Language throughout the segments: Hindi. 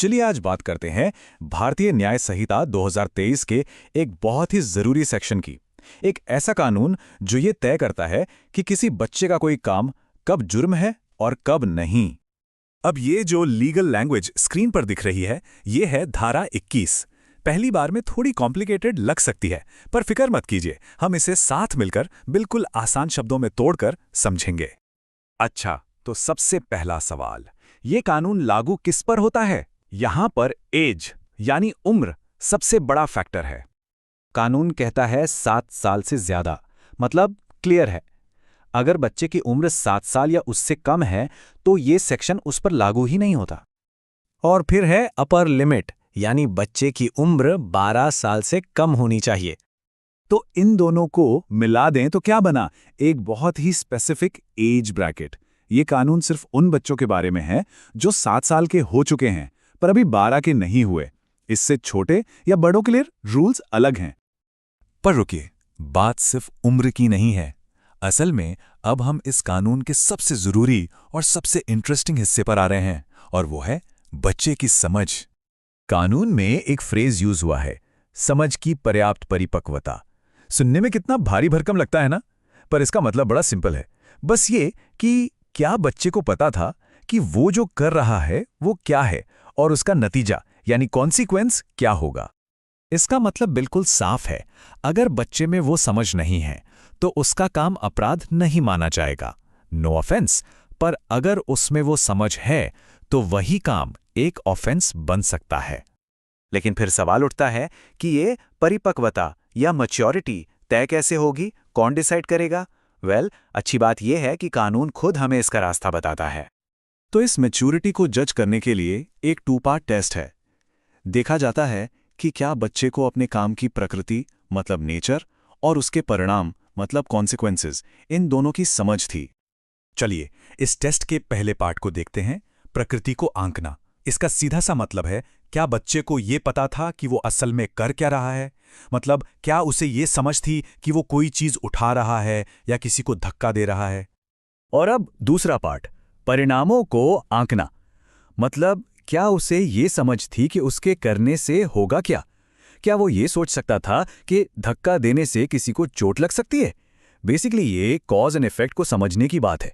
चलिए आज बात करते हैं भारतीय न्याय संहिता 2023 के एक बहुत ही जरूरी सेक्शन की। एक ऐसा कानून जो ये तय करता है कि किसी बच्चे का कोई काम कब जुर्म है और कब नहीं। अब ये जो लीगल लैंग्वेज स्क्रीन पर दिख रही है, ये है धारा 21। पहली बार में थोड़ी कॉम्प्लिकेटेड लग सकती है, पर फिक्र मत कीजिए, हम इसे साथ मिलकर बिल्कुल आसान शब्दों में तोड़कर समझेंगे। अच्छा, तो सबसे पहला सवाल, ये कानून लागू किस पर होता है? यहां पर एज यानी उम्र सबसे बड़ा फैक्टर है। कानून कहता है 7 साल से ज्यादा, मतलब क्लियर है। अगर बच्चे की उम्र 7 साल या उससे कम है तो ये सेक्शन उस पर लागू ही नहीं होता। और फिर है अपर लिमिट, यानी बच्चे की उम्र 12 साल से कम होनी चाहिए। तो इन दोनों को मिला दें तो क्या बना? एक बहुत ही स्पेसिफिक एज ब्रैकेट। ये कानून सिर्फ उन बच्चों के बारे में है जो 7 साल के हो चुके हैं पर अभी 12 के नहीं हुए। इससे छोटे या बड़ों के लिए रूल्स अलग हैं। पर रुकिए, बात सिर्फ उम्र की नहीं है। असल में अब हम इस कानून के सबसे जरूरी और सबसे इंटरेस्टिंग हिस्से पर आ रहे हैं, और वो है बच्चे की समझ। कानून में एक फ्रेज यूज हुआ है, समझ की पर्याप्त परिपक्वता। सुनने में कितना भारी भरकम लगता है ना, पर इसका मतलब बड़ा सिंपल है। बस ये कि क्या बच्चे को पता था कि वो जो कर रहा है वो क्या है और उसका नतीजा यानी कॉन्सिक्वेंस क्या होगा। इसका मतलब बिल्कुल साफ है, अगर बच्चे में वो समझ नहीं है तो उसका काम अपराध नहीं माना जाएगा। नो ऑफेंस, पर अगर उसमें वो समझ है तो वही काम एक ऑफेंस बन सकता है। लेकिन फिर सवाल उठता है कि ये परिपक्वता या मैच्योरिटी तय कैसे होगी, कौन डिसाइड करेगा? अच्छी बात यह है कि कानून खुद हमें इसका रास्ता बताता है। तो इस मैच्योरिटी को जज करने के लिए एक 2 पार्ट टेस्ट है। देखा जाता है कि क्या बच्चे को अपने काम की प्रकृति मतलब नेचर और उसके परिणाम मतलब कॉन्सिक्वेंसेस, इन दोनों की समझ थी। चलिए इस टेस्ट के पहले पार्ट को देखते हैं, प्रकृति को आंकना। इसका सीधा सा मतलब है, क्या बच्चे को ये पता था कि वो असल में कर क्या रहा है? मतलब क्या उसे ये समझ थी कि वो कोई चीज उठा रहा है या किसी को धक्का दे रहा है? और अब दूसरा पार्ट, परिणामों को आंकना। मतलब क्या उसे ये समझ थी कि उसके करने से होगा क्या? क्या वो ये सोच सकता था कि धक्का देने से किसी को चोट लग सकती है? बेसिकली ये कॉज एंड इफेक्ट को समझने की बात है।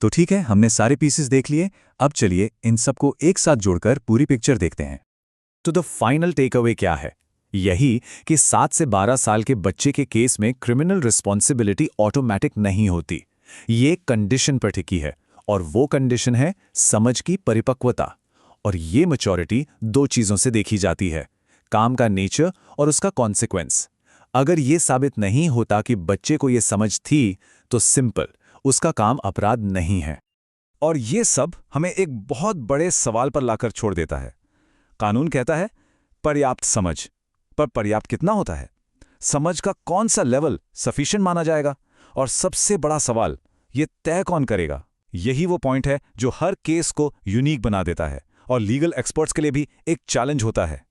तो ठीक है, हमने सारे पीसेस देख लिए। अब चलिए इन सबको एक साथ जोड़कर पूरी पिक्चर देखते हैं। तो द फाइनल टेक अवे क्या है? यही कि 7 से 12 साल के बच्चे के केस में क्रिमिनल रिस्पॉन्सिबिलिटी ऑटोमैटिक नहीं होती। ये कंडीशन पर टिकी है, और वो कंडीशन है समझ की परिपक्वता। और ये मैच्योरिटी 2 चीजों से देखी जाती है, काम का नेचर और उसका कॉन्सिक्वेंस। अगर ये साबित नहीं होता कि बच्चे को ये समझ थी, तो सिंपल, उसका काम अपराध नहीं है। और ये सब हमें एक बहुत बड़े सवाल पर लाकर छोड़ देता है। कानून कहता है पर्याप्त समझ, पर पर्याप्त कितना होता है? समझ का कौन सा लेवल सफिशिएंट माना जाएगा? और सबसे बड़ा सवाल, ये तय कौन करेगा? यही वो पॉइंट है जो हर केस को यूनिक बना देता है और लीगल एक्सपर्ट्स के लिए भी एक चैलेंज होता है।